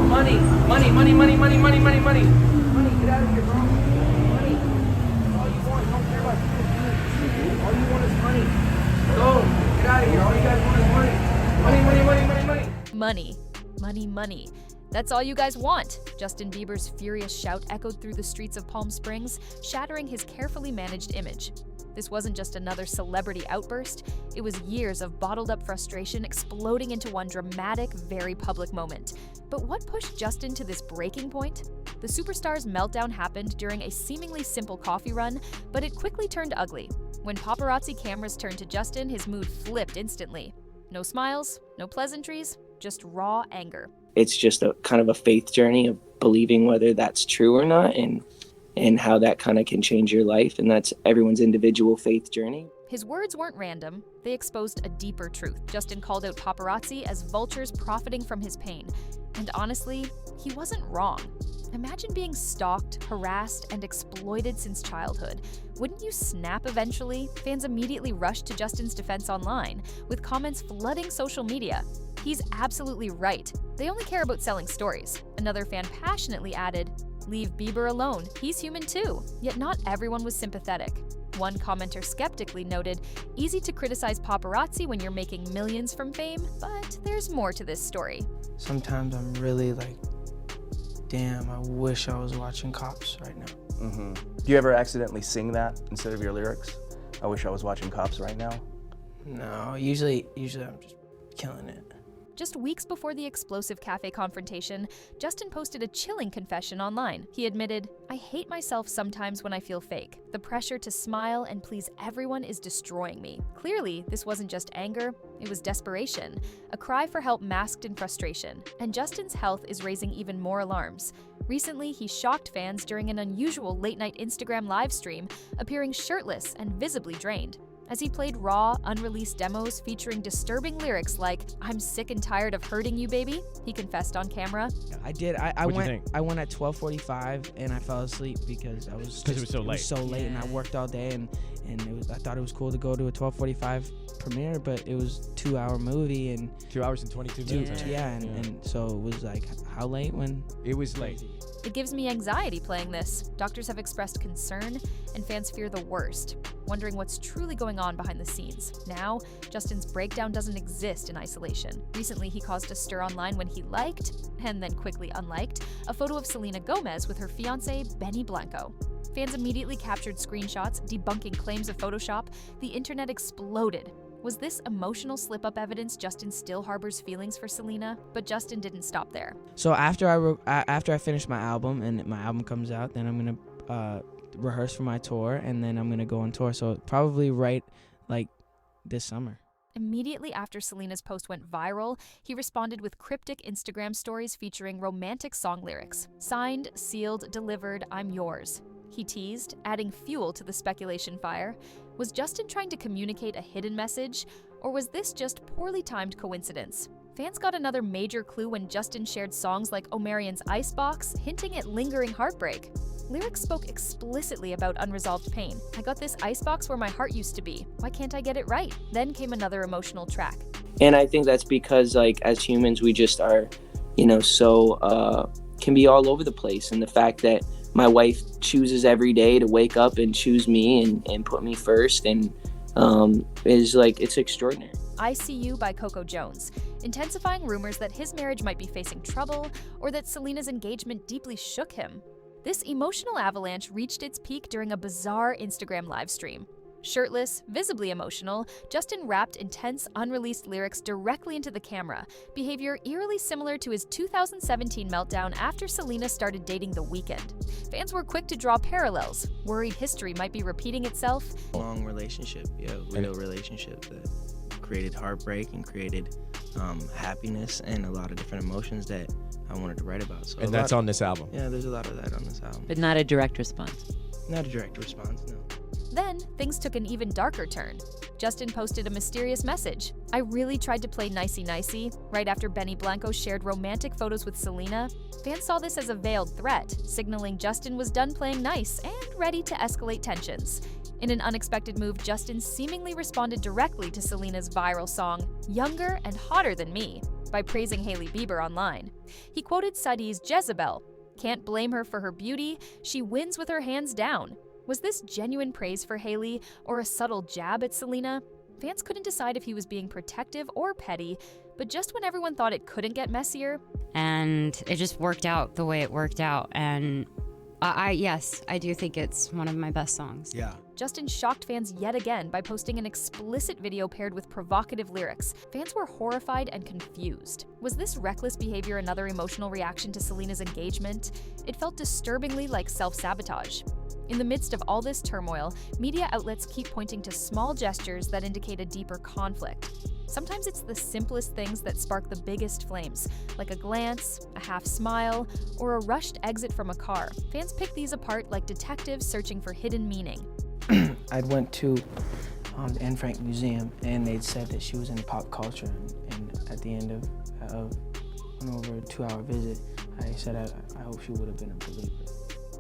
want money. Money, money, money, money, money, money, money. Money, get out of here, bro. Money. That's all you want. You don't care about people's needs. All you want is money. Go. Get out of here. All you guys want is money. Money, money, money, money, money. Money. Money, money. That's all you guys want. Justin Bieber's furious shout echoed through the streets of Palm Springs, shattering his carefully managed image. This wasn't just another celebrity outburst, it was years of bottled-up frustration exploding into one dramatic, very public moment. But what pushed Justin to this breaking point? The superstar's meltdown happened during a seemingly simple coffee run, but it quickly turned ugly. When paparazzi cameras turned to Justin, his mood flipped instantly. No smiles, no pleasantries, just raw anger. It's just a kind of a faith journey of believing whether that's true or not, and how that kind of can change your life. And that's everyone's individual faith journey. His words weren't random. They exposed a deeper truth. Justin called out paparazzi as vultures profiting from his pain. And honestly, he wasn't wrong. Imagine being stalked, harassed, and exploited since childhood. Wouldn't you snap eventually? Fans immediately rushed to Justin's defense online, with comments flooding social media. He's absolutely right. They only care about selling stories. Another fan passionately added, "Leave Bieber alone, he's human too." Yet not everyone was sympathetic. One commenter skeptically noted, "Easy to criticize paparazzi when you're making millions from fame, but there's more to this story." Sometimes I'm really like, damn, I wish I was watching Cops right now. Mm-hmm. Do you ever accidentally sing that instead of your lyrics? I wish I was watching Cops right now. No, usually I'm just killing it. Just weeks before the explosive cafe confrontation, Justin posted a chilling confession online. He admitted, "I hate myself sometimes when I feel fake. The pressure to smile and please everyone is destroying me." Clearly, this wasn't just anger, it was desperation, a cry for help masked in frustration. And Justin's health is raising even more alarms. Recently, he shocked fans during an unusual late-night Instagram live stream, appearing shirtless and visibly drained. As he played raw, unreleased demos featuring disturbing lyrics like, "I'm sick and tired of hurting you, baby," he confessed on camera. I did. I What'd you went. think? I went at 12:45 and I fell asleep because I was. Because it was so It late. was so late, and I worked all day, and I thought it was cool to go to a 12:45 premiere, but it was 2-hour movie and 2 hours and 22 minutes. and so it was like, how late when It was late. It gives me anxiety playing this. Doctors have expressed concern, and fans fear the worst, wondering what's truly going on behind the scenes. Now, Justin's breakdown doesn't exist in isolation. Recently, he caused a stir online when he liked, and then quickly unliked, a photo of Selena Gomez with her fiancé, Benny Blanco. Fans immediately captured screenshots, debunking claims of Photoshop. The internet exploded. Was this emotional slip-up evidence Justin still harbors feelings for Selena? But Justin didn't stop there. So after I finish my album and my album comes out, then I'm gonna rehearse for my tour, and then I'm gonna go on tour. So probably right like this summer. Immediately after Selena's post went viral, he responded with cryptic Instagram stories featuring romantic song lyrics. Signed, sealed, delivered, I'm yours. He teased, adding fuel to the speculation fire. Was Justin trying to communicate a hidden message, or was this just poorly timed coincidence? Fans got another major clue when Justin shared songs like Omarion's Icebox, hinting at lingering heartbreak. Lyrics spoke explicitly about unresolved pain. "I got this icebox where my heart used to be. Why can't I get it right?" Then came another emotional track. And I think that's because, like, as humans, we just are, so can be all over the place. And the fact that my wife chooses every day to wake up and choose me and put me first, and is like, it's extraordinary. I See You by Coco Jones, intensifying rumors that his marriage might be facing trouble or that Selena's engagement deeply shook him. This emotional avalanche reached its peak during a bizarre Instagram live stream. Shirtless, visibly emotional, Justin rapped intense, unreleased lyrics directly into the camera, behavior eerily similar to his 2017 meltdown after Selena started dating The Weeknd. Fans were quick to draw parallels, worried history might be repeating itself. Long relationship, real relationship that created heartbreak and created happiness and a lot of different emotions that I wanted to write about. So And that's on this album. Yeah, there's a lot of that on this album. But not a direct response. Not a direct response, no. Then, things took an even darker turn. Justin posted a mysterious message. "I really tried to play nicey-nicey," right after Benny Blanco shared romantic photos with Selena. Fans saw this as a veiled threat, signaling Justin was done playing nice and ready to escalate tensions. In an unexpected move, Justin seemingly responded directly to Selena's viral song, "Younger and Hotter Than Me," by praising Hailey Bieber online. He quoted Saadi's Jezebel. Can't blame her for her beauty, she wins with her hands down. Was this genuine praise for Hailey or a subtle jab at Selena? Fans couldn't decide if he was being protective or petty, but just when everyone thought it couldn't get messier, and it just worked out the way it worked out. And yes, I do think it's one of my best songs. Yeah. Justin shocked fans yet again by posting an explicit video paired with provocative lyrics. Fans were horrified and confused. Was this reckless behavior another emotional reaction to Selena's engagement? It felt disturbingly like self-sabotage. In the midst of all this turmoil, media outlets keep pointing to small gestures that indicate a deeper conflict. Sometimes it's the simplest things that spark the biggest flames, like a glance, a half smile, or a rushed exit from a car. Fans pick these apart like detectives searching for hidden meaning. I went to the Anne Frank Museum, and they'd said that she was in pop culture. And at the end of an over 2-hour visit, I said I hope she would have been a believer.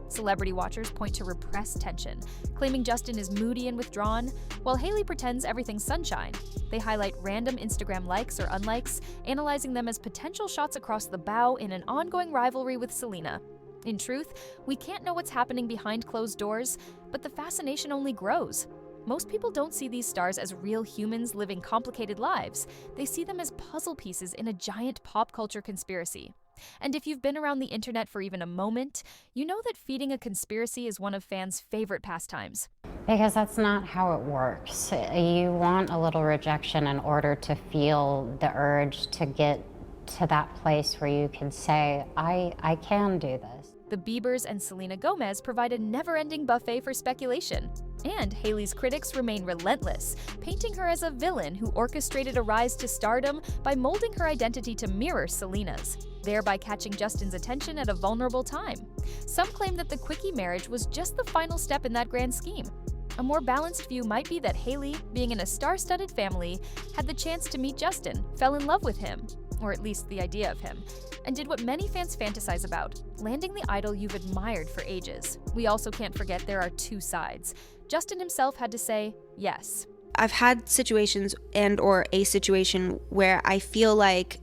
Celebrity watchers point to repressed tension, claiming Justin is moody and withdrawn, while Hailey pretends everything's sunshine. They highlight random Instagram likes or unlikes, analyzing them as potential shots across the bow in an ongoing rivalry with Selena. In truth, we can't know what's happening behind closed doors, but the fascination only grows. Most people don't see these stars as real humans living complicated lives. They see them as puzzle pieces in a giant pop culture conspiracy. And if you've been around the internet for even a moment, you know that feeding a conspiracy is one of fans' favorite pastimes. Because that's not how it works. You want a little rejection in order to feel the urge to get to that place where you can say, I can do this. The Biebers and Selena Gomez provide a never-ending buffet for speculation. And Hailey's critics remain relentless, painting her as a villain who orchestrated a rise to stardom by molding her identity to mirror Selena's, thereby catching Justin's attention at a vulnerable time. Some claim that the quickie marriage was just the final step in that grand scheme. A more balanced view might be that Hailey, being in a star-studded family, had the chance to meet Justin, fell in love with him, or at least the idea of him, and did what many fans fantasize about, landing the idol you've admired for ages. We also can't forget there are two sides. Justin himself had to say yes. I've had situations or a situation where I feel like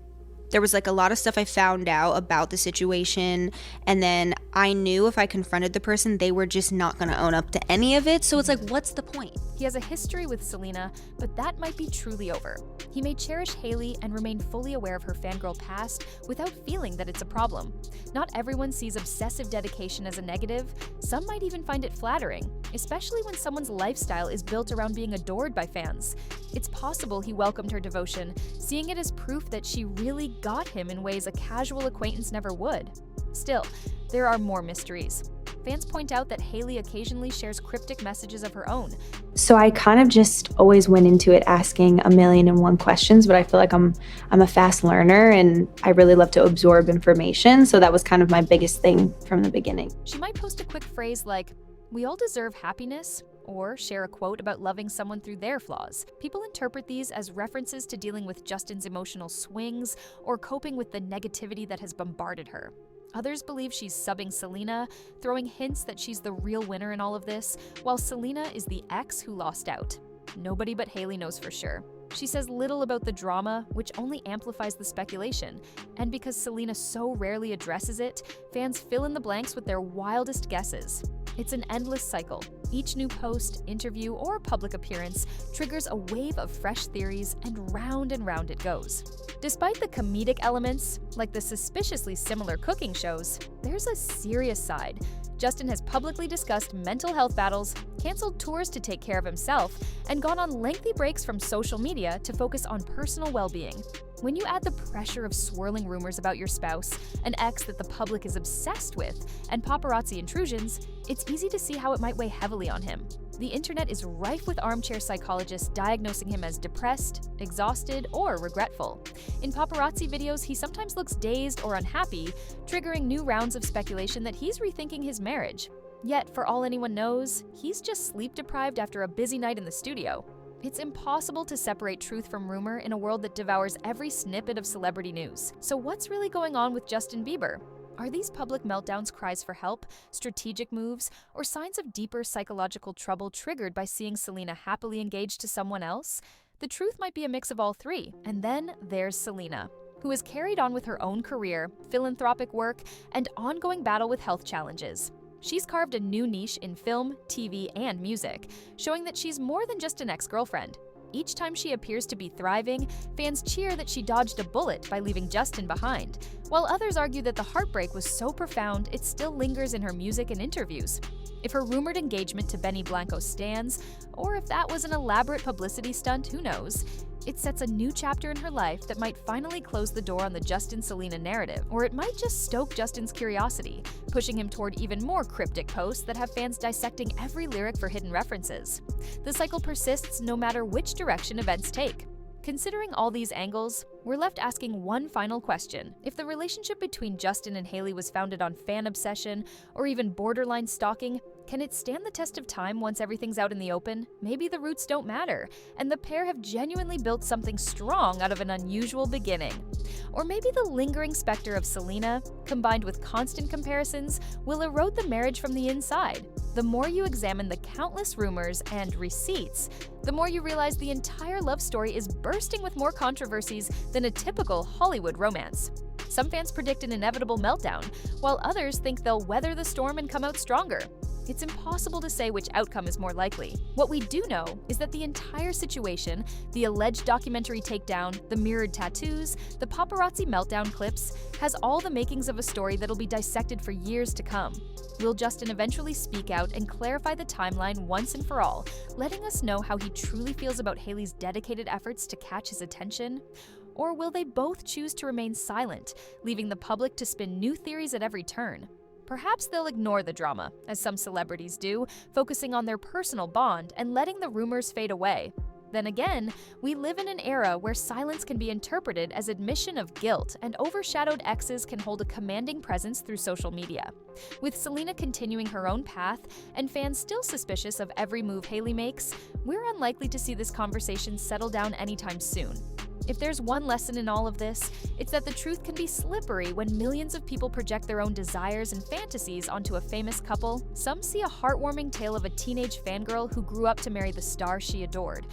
there was like a lot of stuff I found out about the situation, and then I knew if I confronted the person, they were just not gonna own up to any of it. So it's like, what's the point? He has a history with Selena, but that might be truly over. He may cherish Hailey and remain fully aware of her fangirl past without feeling that it's a problem. Not everyone sees obsessive dedication as a negative. Some might even find it flattering, especially when someone's lifestyle is built around being adored by fans. It's possible he welcomed her devotion, seeing it as proof that she really got him in ways a casual acquaintance never would. Still, there are more mysteries. Fans point out that Hailey occasionally shares cryptic messages of her own. So I kind of just always went into it asking 1,000,001 questions, but I feel like I'm a fast learner and I really love to absorb information. So that was kind of my biggest thing from the beginning. She might post a quick phrase like, "We all deserve happiness," or share a quote about loving someone through their flaws. People interpret these as references to dealing with Justin's emotional swings or coping with the negativity that has bombarded her. Others believe she's subbing Selena, throwing hints that she's the real winner in all of this, while Selena is the ex who lost out. Nobody but Hailey knows for sure. She says little about the drama, which only amplifies the speculation. And because Selena so rarely addresses it, fans fill in the blanks with their wildest guesses. It's an endless cycle. Each new post, interview, or public appearance triggers a wave of fresh theories, and round it goes. Despite the comedic elements, like the suspiciously similar cooking shows, there's a serious side. Justin has publicly discussed mental health battles, canceled tours to take care of himself, and gone on lengthy breaks from social media to focus on personal well-being. When you add the pressure of swirling rumors about your spouse, an ex that the public is obsessed with, and paparazzi intrusions, it's easy to see how it might weigh heavily on him. The internet is rife with armchair psychologists diagnosing him as depressed, exhausted, or regretful. In paparazzi videos, he sometimes looks dazed or unhappy, triggering new rounds of speculation that he's rethinking his marriage. Yet, for all anyone knows, he's just sleep-deprived after a busy night in the studio. It's impossible to separate truth from rumor in a world that devours every snippet of celebrity news. So what's really going on with Justin Bieber? Are these public meltdowns cries for help, strategic moves, or signs of deeper psychological trouble triggered by seeing Selena happily engaged to someone else? The truth might be a mix of all three. And then there's Selena. who has carried on with her own career, philanthropic work, and ongoing battle with health challenges. She's carved a new niche in film, TV, and music, showing that she's more than just an ex-girlfriend. Each time she appears to be thriving, fans cheer that she dodged a bullet by leaving Justin behind, while others argue that the heartbreak was so profound it still lingers in her music and interviews. If her rumored engagement to Benny Blanco stands, or if that was an elaborate publicity stunt, who knows? It sets a new chapter in her life that might finally close the door on the Justin-Selena narrative, or it might just stoke Justin's curiosity, pushing him toward even more cryptic posts that have fans dissecting every lyric for hidden references. The cycle persists no matter which direction events take. Considering all these angles, we're left asking one final question. If the relationship between Justin and Hailey was founded on fan obsession or even borderline stalking, can it stand the test of time once everything's out in the open? Maybe the roots don't matter, and the pair have genuinely built something strong out of an unusual beginning. Or maybe the lingering specter of Selena, combined with constant comparisons, will erode the marriage from the inside. The more you examine the countless rumors and receipts, the more you realize the entire love story is bursting with more controversies than a typical Hollywood romance. Some fans predict an inevitable meltdown, while others think they'll weather the storm and come out stronger. It's impossible to say which outcome is more likely. What we do know is that the entire situation, the alleged documentary takedown, the mirrored tattoos, the paparazzi meltdown clips, has all the makings of a story that'll be dissected for years to come. Will Justin eventually speak out and clarify the timeline once and for all, letting us know how he truly feels about Hailey's dedicated efforts to catch his attention? Or will they both choose to remain silent, leaving the public to spin new theories at every turn? Perhaps they'll ignore the drama, as some celebrities do, focusing on their personal bond and letting the rumors fade away. Then again, we live in an era where silence can be interpreted as admission of guilt, and overshadowed exes can hold a commanding presence through social media. With Selena continuing her own path and fans still suspicious of every move Hailey makes, we're unlikely to see this conversation settle down anytime soon. If there's one lesson in all of this, it's that the truth can be slippery when millions of people project their own desires and fantasies onto a famous couple. Some see a heartwarming tale of a teenage fangirl who grew up to marry the star she adored.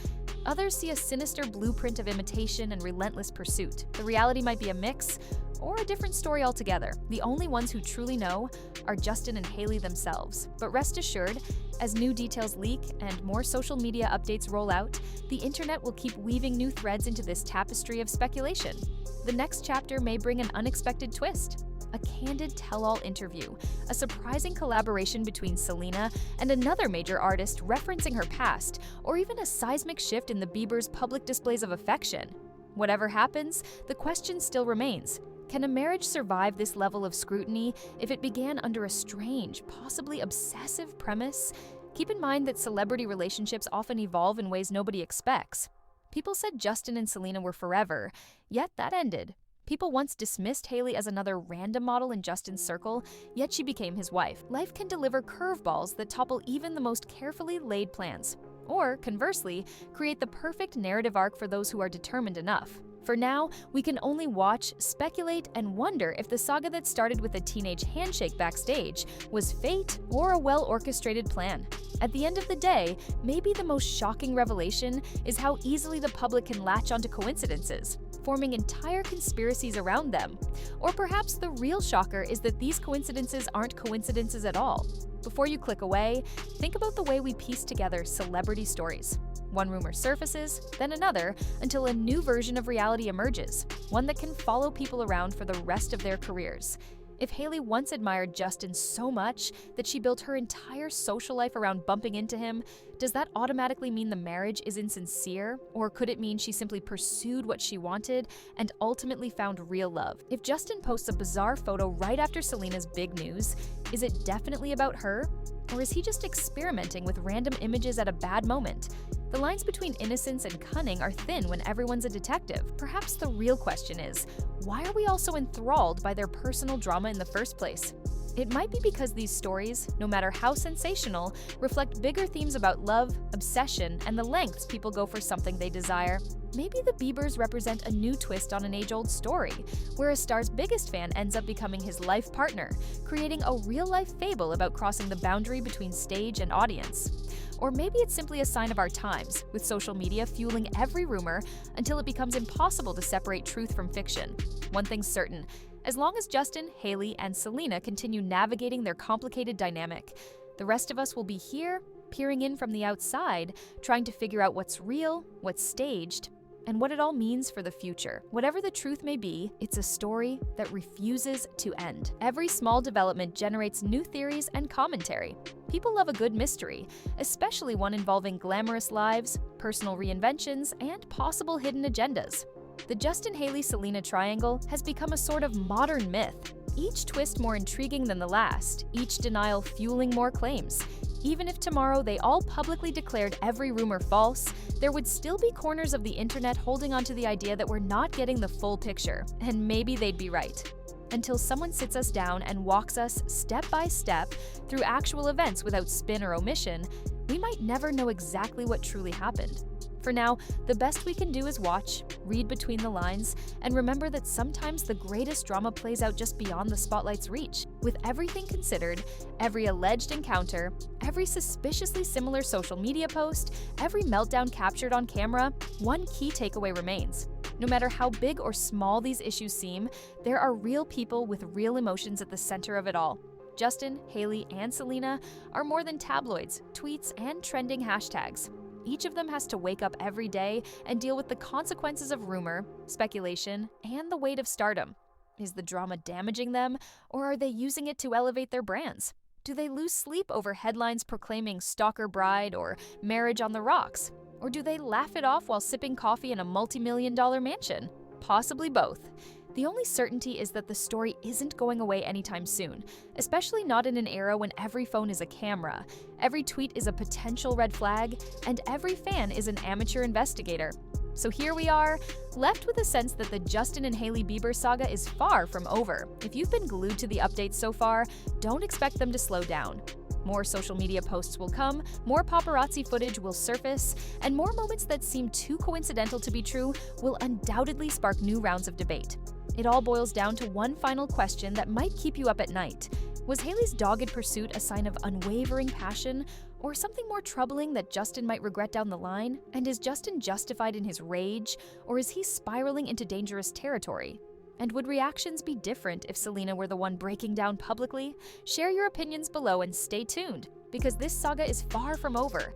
Others see a sinister blueprint of imitation and relentless pursuit. The reality might be a mix, or a different story altogether. The only ones who truly know are Justin and Hailey themselves. But rest assured, as new details leak and more social media updates roll out, the internet will keep weaving new threads into this tapestry of speculation. The next chapter may bring an unexpected twist. A candid tell-all interview, a surprising collaboration between Selena and another major artist referencing her past, or even a seismic shift in the Bieber's public displays of affection. Whatever happens, the question still remains. Can a marriage survive this level of scrutiny if it began under a strange, possibly obsessive premise? Keep in mind that celebrity relationships often evolve in ways nobody expects. People said Justin and Selena were forever, yet that ended. People once dismissed Hailey as another random model in Justin's circle, yet she became his wife. Life can deliver curveballs that topple even the most carefully laid plans. Or, conversely, create the perfect narrative arc for those who are determined enough. For now, we can only watch, speculate, and wonder if the saga that started with a teenage handshake backstage was fate or a well-orchestrated plan. At the end of the day, maybe the most shocking revelation is how easily the public can latch onto coincidences, forming entire conspiracies around them. Or perhaps the real shocker is that these coincidences aren't coincidences at all. Before you click away, think about the way we piece together celebrity stories. One rumor surfaces, then another, until a new version of reality emerges, one that can follow people around for the rest of their careers. If Hailey once admired Justin so much that she built her entire social life around bumping into him, does that automatically mean the marriage is insincere? Or could it mean she simply pursued what she wanted and ultimately found real love? If Justin posts a bizarre photo right after Selena's big news, is it definitely about her? Or is he just experimenting with random images at a bad moment? The lines between innocence and cunning are thin when everyone's a detective. Perhaps the real question is, why are we all so enthralled by their personal drama in the first place? It might be because these stories, no matter how sensational, reflect bigger themes about love, obsession, and the lengths people go for something they desire. maybe the Biebers represent a new twist on an age-old story, where a star's biggest fan ends up becoming his life partner, creating a real-life fable about crossing the boundary between stage and audience. Or maybe it's simply a sign of our times, with social media fueling every rumor until it becomes impossible to separate truth from fiction. One thing's certain, as long as Justin, Hailey, and Selena continue navigating their complicated dynamic, the rest of us will be here, peering in from the outside, trying to figure out what's real, what's staged, and what it all means for the future. Whatever the truth may be, it's a story that refuses to end. Every small development generates new theories and commentary. People love a good mystery, especially one involving glamorous lives, personal reinventions, and possible hidden agendas. The Justin Hailey-Selena triangle has become a sort of modern myth, each twist more intriguing than the last, each denial fueling more claims. Even if tomorrow they all publicly declared every rumor false, there would still be corners of the internet holding onto the idea that we're not getting the full picture, and maybe they'd be right. Until someone sits us down and walks us step by step through actual events without spin or omission, we might never know exactly what truly happened. For now, the best we can do is watch, read between the lines, and remember that sometimes the greatest drama plays out just beyond the spotlight's reach. With everything considered, every alleged encounter, every suspiciously similar social media post, every meltdown captured on camera, one key takeaway remains. No matter how big or small these issues seem, there are real people with real emotions at the center of it all. Justin, Hailey, and Selena are more than tabloids, tweets, and trending hashtags. Each of them has to wake up every day and deal with the consequences of rumor, speculation, and the weight of stardom. Is the drama damaging them, or are they using it to elevate their brands? Do they lose sleep over headlines proclaiming stalker bride or marriage on the rocks? Or do they laugh it off while sipping coffee in a multi-million-dollar mansion? Possibly both. The only certainty is that the story isn't going away anytime soon, especially not in an era when every phone is a camera, every tweet is a potential red flag, and every fan is an amateur investigator. So here we are, left with a sense that the Justin and Hailey Bieber saga is far from over. If you've been glued to the updates so far, don't expect them to slow down. More social media posts will come, more paparazzi footage will surface, and more moments that seem too coincidental to be true will undoubtedly spark new rounds of debate. It all boils down to one final question that might keep you up at night. Was Hailey's dogged pursuit a sign of unwavering passion, or something more troubling that Justin might regret down the line? And is Justin justified in his rage, or is he spiraling into dangerous territory? And would reactions be different if Selena were the one breaking down publicly? Share your opinions below and stay tuned, because this saga is far from over.